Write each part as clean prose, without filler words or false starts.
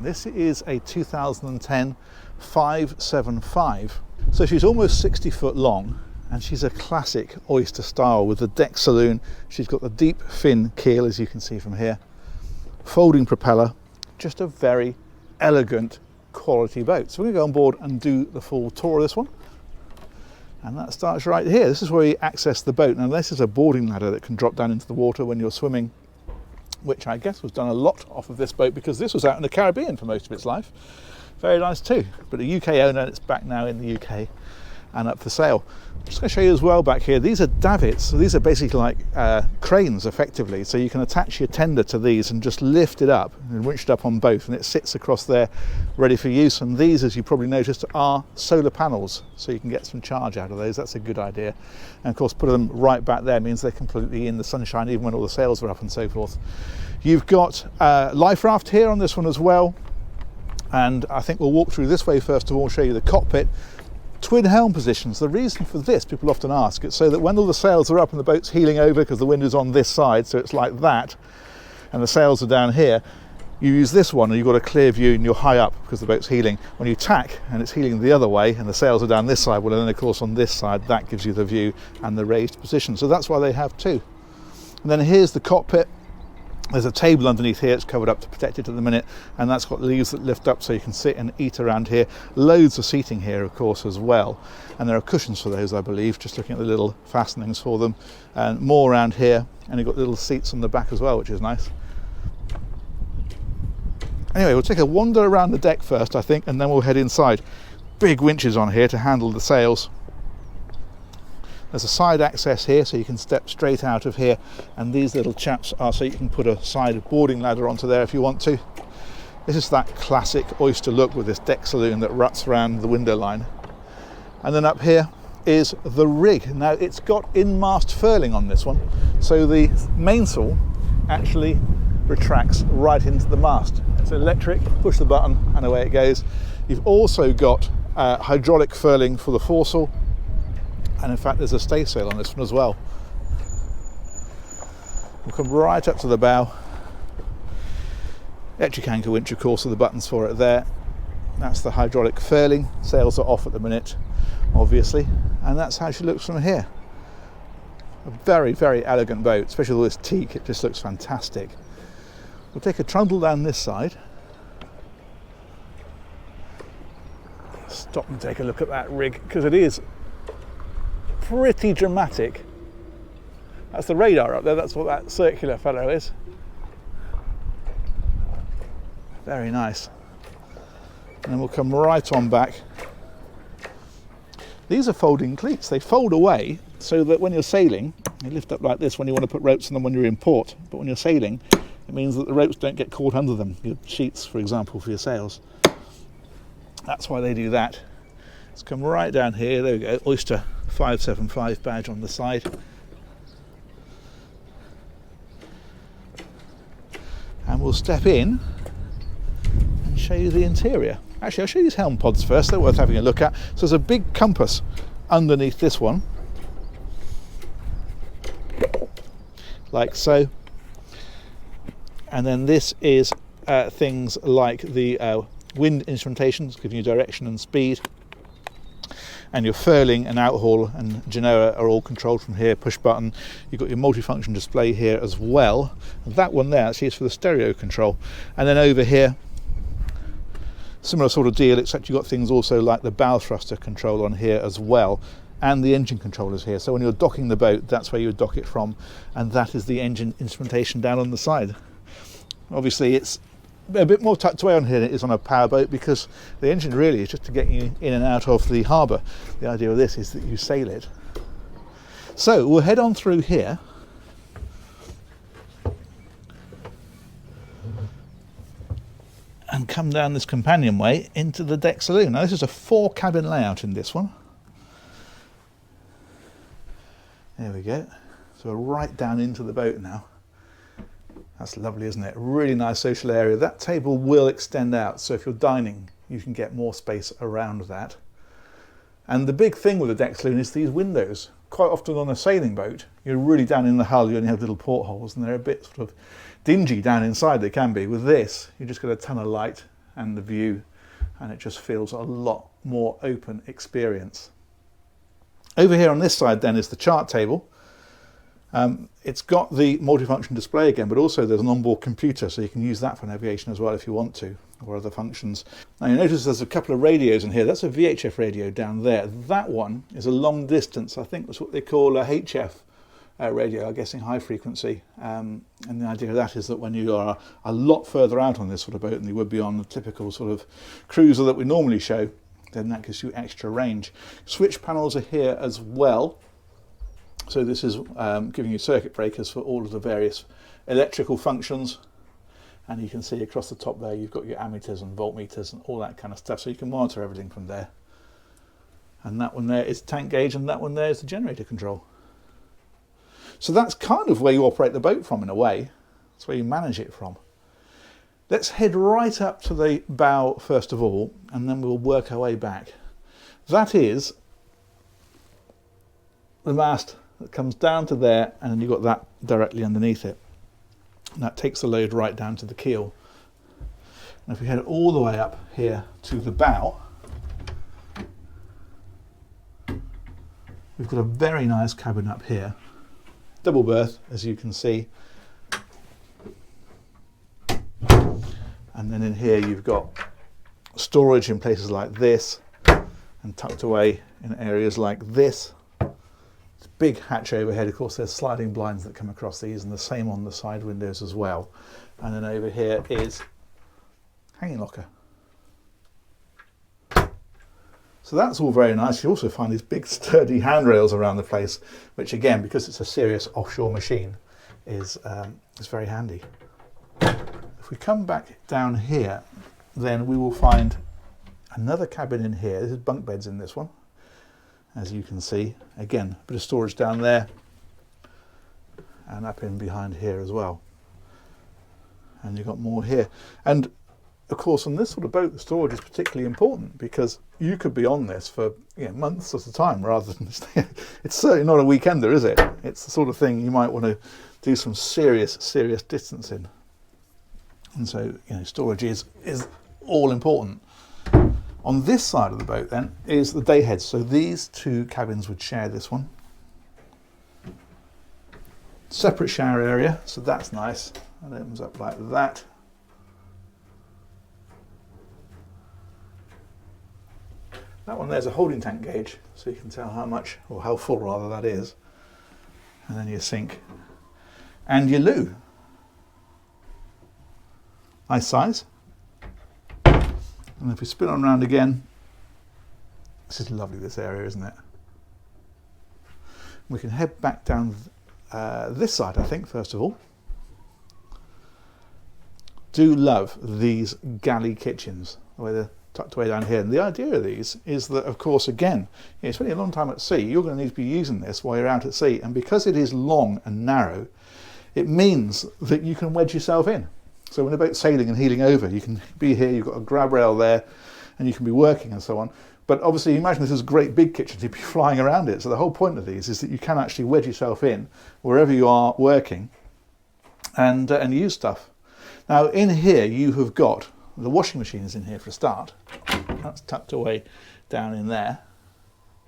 This is a 2010 575. So she's almost 60 foot long and she's a classic Oyster style with the deck saloon. She's got the deep fin keel, as you can see from here, folding propeller, just a very elegant quality boat. So we're going to go on board and do the full tour of this one. And that starts right here. This is where you access the boat. Now this is a boarding ladder that can drop down into the water when you're swimming, which I guess was done a lot off of this boat because this was out in the Caribbean for most of its life. Very nice too, but a UK owner, it's back now in the UK and up for sale. I'm just going to show you as well back here, these are davits. So these are basically like cranes effectively, so you can attach your tender to these and just lift it up and winch it up on both, and it sits across there ready for use. And these, as you probably noticed, are solar panels, so you can get some charge out of those. That's a good idea. And of course putting them right back there means they're completely in the sunshine even when all the sails are up and so forth. You've got life raft here on this one as well, and I think we'll walk through this way first of all, show you the cockpit. Twin helm positions. The reason for this, people often ask, it's so that when all the sails are up and the boat's heeling over, because the wind is on this side, so it's like that, and the sails are down here, you use this one and you've got a clear view and you're high up because the boat's heeling. When you tack and it's heeling the other way and the sails are down this side, well then of course on this side that gives you the view and the raised position. So that's why they have two. And then here's the cockpit. There's a table underneath here, it's covered up to protect it at the minute, and that's got leaves that lift up so you can sit and eat around here. Loads of seating here of course as well, and there are cushions for those I believe, just looking at the little fastenings for them, and more around here, and you've got little seats on the back as well, which is nice. Anyway, we'll take a wander around the deck first I think, and then we'll head inside. Big winches on here to handle the sails. There's a side access here so you can step straight out of here, and these little chaps are so you can put a side boarding ladder onto there if you want to. This is that classic Oyster look with this deck saloon that ruts around the window line. And then up here is the rig. Now it's got in-mast furling on this one, so the mainsail actually retracts right into the mast. It's electric, push the button and away it goes. You've also got hydraulic furling for the foresail, and in fact there's a staysail on this one as well. We'll come right up to the bow. Electric anchor winch of course with the buttons for it there. That's the hydraulic furling. Sails are off at the minute obviously, and that's how she looks from here. A very, very elegant boat, especially with all this teak, it just looks fantastic. We'll take a trundle down this side. Stop and take a look at that rig because it is pretty dramatic. That's the radar up there, that's what that circular fellow is. Very nice. And then we'll come right on back. These are folding cleats. They fold away so that when you're sailing, you lift up like this when you want to put ropes on them when you're in port, but when you're sailing it means that the ropes don't get caught under them, your sheets for example for your sails. That's why they do that. Let's come right down here, there we go, Oyster 575 badge on the side. And we'll step in and show you the interior. Actually, I'll show you these helm pods first, they're worth having a look at. So there's a big compass underneath this one, like so. And then this is things like the wind instrumentation, giving you direction and speed. And your furling and outhaul and genoa are all controlled from here, push button. You've got your multifunction display here as well. And that one there actually is for the stereo control. And then over here, similar sort of deal, except you've got things also like the bow thruster control on here as well, and the engine controllers here. So when you're docking the boat, that's where you would dock it from, and that is the engine instrumentation down on the side. Obviously it's a bit more tucked away on here than it is on a powerboat because the engine really is just to get you in and out of the harbour. The idea of this is that you sail it. So we'll head on through here. And come down this companionway into the deck saloon. Now this is a 4 cabin layout in this one. There we go. So we're right down into the boat now. That's lovely, isn't it? Really nice social area. That table will extend out, so if you're dining, you can get more space around that. And the big thing with the deck saloon is these windows. Quite often on a sailing boat, you're really down in the hull, you only have little portholes, and they're a bit sort of dingy down inside, they can be. With this, you just get a ton of light, and the view, and it just feels a lot more open experience. Over here on this side then is the chart table. It's got the multifunction display again, but also there's an onboard computer, so you can use that for navigation as well if you want to, or other functions. Now you notice there's a couple of radios in here. That's a VHF radio down there. That one is a long distance, I think that's what they call a HF radio, I'm guessing high frequency. And the idea of that is that when you are a lot further out on this sort of boat than you would be on the typical sort of cruiser that we normally show, then that gives you extra range. Switch panels are here as well. So this is giving you circuit breakers for all of the various electrical functions. And you can see across the top there, you've got your ammeters and voltmeters and all that kind of stuff. So you can monitor everything from there. And that one there is tank gauge, and that one there is the generator control. So that's kind of where you operate the boat from in a way. That's where you manage it from. Let's head right up to the bow first of all, and then we'll work our way back. That is the mast that comes down to there, and then you've got that directly underneath it. And that takes the load right down to the keel. And if we head all the way up here to the bow, we've got a very nice cabin up here. Double berth, as you can see. And then in here you've got storage in places like this, and tucked away in areas like this. It's a big hatch overhead. Of course there's sliding blinds that come across these, and the same on the side windows as well. And then over here is hanging locker. So that's all very nice. You also find these big sturdy handrails around the place, which again, because it's a serious offshore machine, is very handy. If we come back down here, then we will find another cabin in here. There's bunk beds in this one, as you can see. Again, a bit of storage down there, and up in behind here as well. And you've got more here. And of course, on this sort of boat, the storage is particularly important, because you could be on this for months at a time rather than it's certainly not a weekender, is it? It's the sort of thing you might want to do some serious distance in. And so, storage is all important. On this side of the boat then is the day heads. So these two cabins would share this one. Separate shower area, so that's nice. And it opens up like that. That one there's a holding tank gauge, so you can tell how much, or how full rather, that is. And then your sink and your loo. Nice size. And if we spin on around again, this is lovely, this area, isn't it? We can head back down this side, I think, first of all. Do love these galley kitchens, the way they're tucked away down here. And the idea of these is that, of course, again, spending a long time at sea, you're going to need to be using this while you're out at sea. And because it is long and narrow, it means that you can wedge yourself in. So when the boat's sailing and heeling over, you can be here, you've got a grab rail there, and you can be working and so on. But obviously, imagine this is a great big kitchen, you'd be flying around it. So the whole point of these is that you can actually wedge yourself in wherever you are working and use stuff. Now in here you have got, the washing machine is in here for a start. That's tucked away down in there.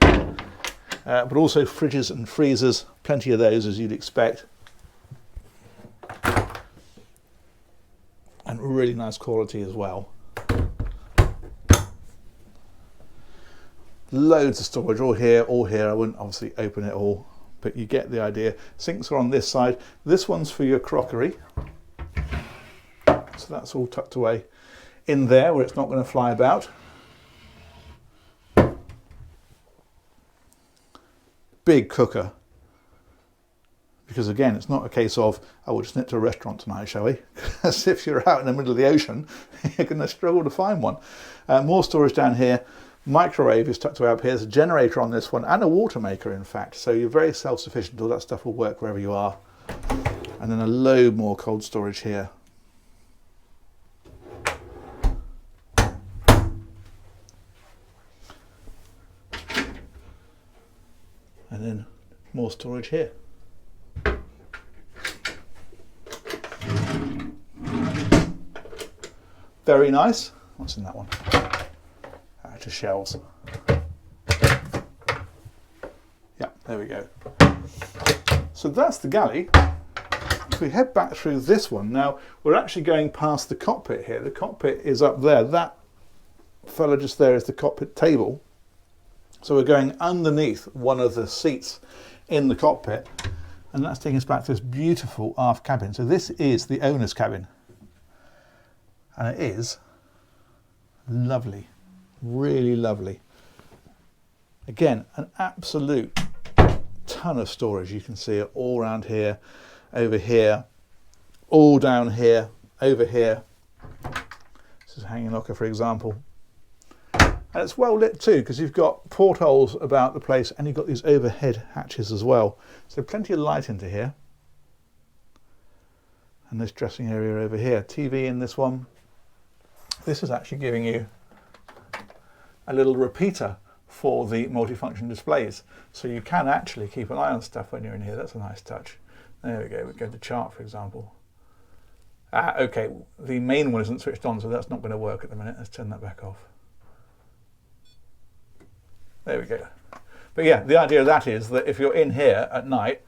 But also fridges and freezers, plenty of those as you'd expect. And really nice quality as well. Loads of storage, all here. I wouldn't obviously open it all, but you get the idea. Sinks are on this side. This one's for your crockery. So that's all tucked away in there where it's not going to fly about. Big cooker. Because again, it's not a case of, oh, we'll just nip to a restaurant tonight, shall we? Because if you're out in the middle of the ocean, you're going to struggle to find one. More storage down here. Microwave is tucked away up here. There's a generator on this one, and a water maker, in fact. So you're very self-sufficient. All that stuff will work wherever you are. And then a load more cold storage here. And then more storage here. Very nice. What's in that one? Just shelves. Yeah, there we go. So that's the galley. If we head back through this one, now we're actually going past the cockpit here. The cockpit is up there. That fella just there is the cockpit table. So we're going underneath one of the seats in the cockpit, and that's taking us back to this beautiful aft cabin. So this is the owner's cabin, and it is lovely, really lovely. Again, an absolute ton of storage. You can see it all around here, over here, all down here, over here. This is a hanging locker, for example. And it's well lit too, because you've got portholes about the place and you've got these overhead hatches as well. So plenty of light into here. And this dressing area over here. TV in this one. This is actually giving you a little repeater for the multifunction displays. So you can actually keep an eye on stuff when you're in here. That's a nice touch. There we go. We go to chart, for example. Okay, the main one isn't switched on, so that's not going to work at the minute. Let's turn that back off. There we go. But yeah, the idea of that is that if you're in here at night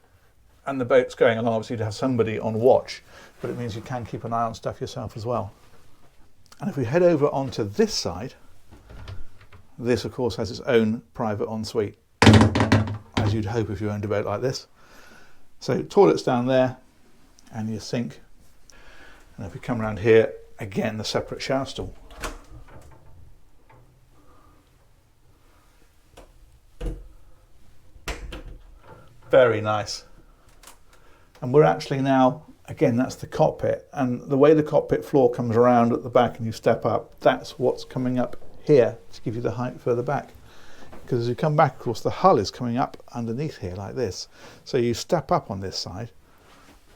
and the boat's going along, obviously you'd have somebody on watch, but it means you can keep an eye on stuff yourself as well. And if we head over onto this side, this of course has its own private ensuite, as you'd hope if you owned a boat like this. So toilets down there and your sink. And if we come around here, again, the separate shower stall. Very nice. And we're actually now, again, that's the cockpit, and the way the cockpit floor comes around at the back and you step up, that's what's coming up here to give you the height further back. Because as you come back, of course, the hull is coming up underneath here like this. So you step up on this side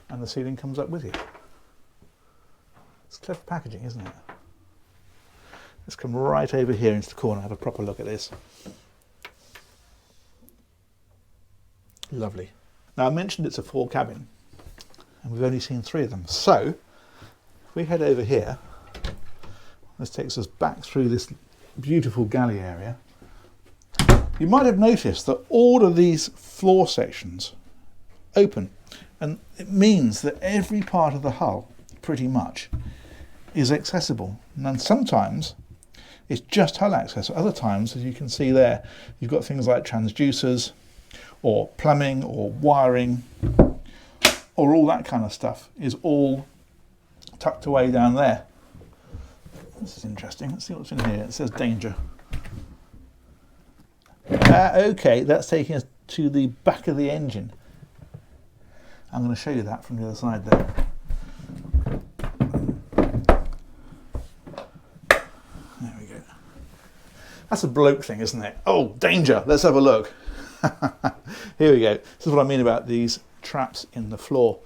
and the ceiling comes up with you. It's clever packaging, isn't it? Let's come right over here into the corner and have a proper look at this. Lovely. Now I mentioned it's a 4 cabin and we've only seen 3 of them. So if we head over here, this takes us back through this beautiful galley area. You might have noticed that all of these floor sections open, and it means that every part of the hull pretty much is accessible. And then sometimes it's just hull access. Other times, as you can see there, you've got things like transducers or plumbing or wiring or all that kind of stuff is all tucked away down there. This is interesting. Let's see what's in here. It says danger. Okay, that's taking us to the back of the engine. I'm going to show you that from the other side there. There we go. That's a bloke thing, isn't it? Oh, danger! Let's have a look. Here we go. This is what I mean about these traps in the floor.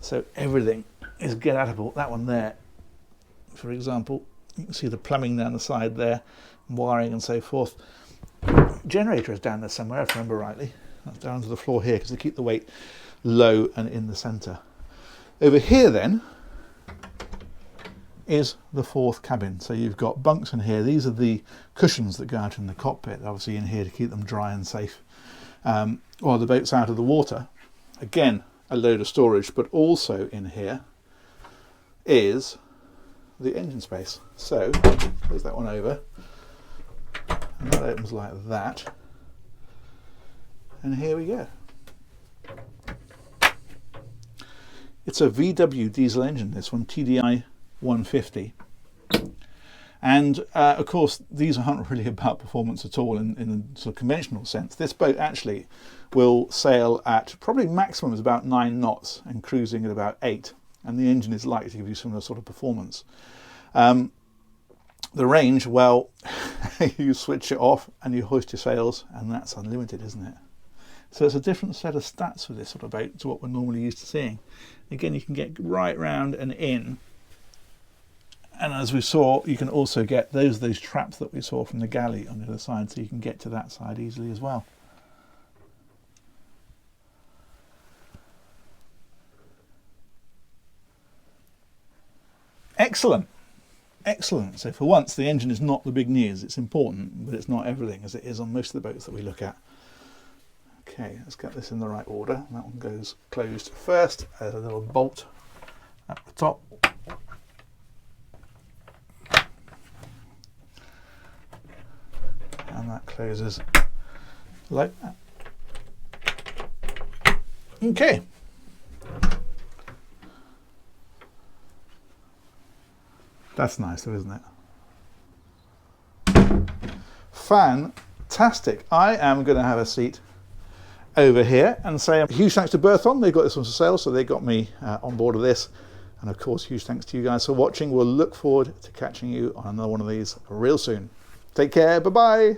So everything is get-atable. That one there, for example, you can see the plumbing down the side there, wiring and so forth. Generator is down there somewhere, if I remember rightly. That's down to the floor here because they keep the weight low and in the centre. Over here then is the 4th cabin. So you've got bunks in here. These are the cushions that go out in the cockpit, obviously in here to keep them dry and safe while the boat's out of the water. Again, a load of storage, but also in here is the engine space. So close that one over. And that opens like that. And here we go. It's a VW diesel engine, this one, TDI 150. And of course, these aren't really about performance at all in a sort of conventional sense. This boat actually will sail at probably maximum is about 9 knots and cruising at about 8. And the engine is likely to give you similar sort of performance. The range, well, you switch it off and you hoist your sails and that's unlimited, isn't it? So it's a different set of stats for this sort of boat to what we're normally used to seeing. Again, you can get right round and in. And as we saw, you can also get those traps that we saw from the galley on the other side, so you can get to that side easily as well. Excellent. Excellent. So for once, the engine is not the big news. It's important, but it's not everything, as it is on most of the boats that we look at. Okay, let's get this in the right order. That one goes closed first. There's a little bolt at the top. And that closes like that. Okay. That's nice though, isn't it? Fantastic. I am going to have a seat over here and say a huge thanks to Berthon. They got this one for sale, so they got me on board of this. And of course, huge thanks to you guys for watching. We'll look forward to catching you on another one of these real soon. Take care. Bye-bye.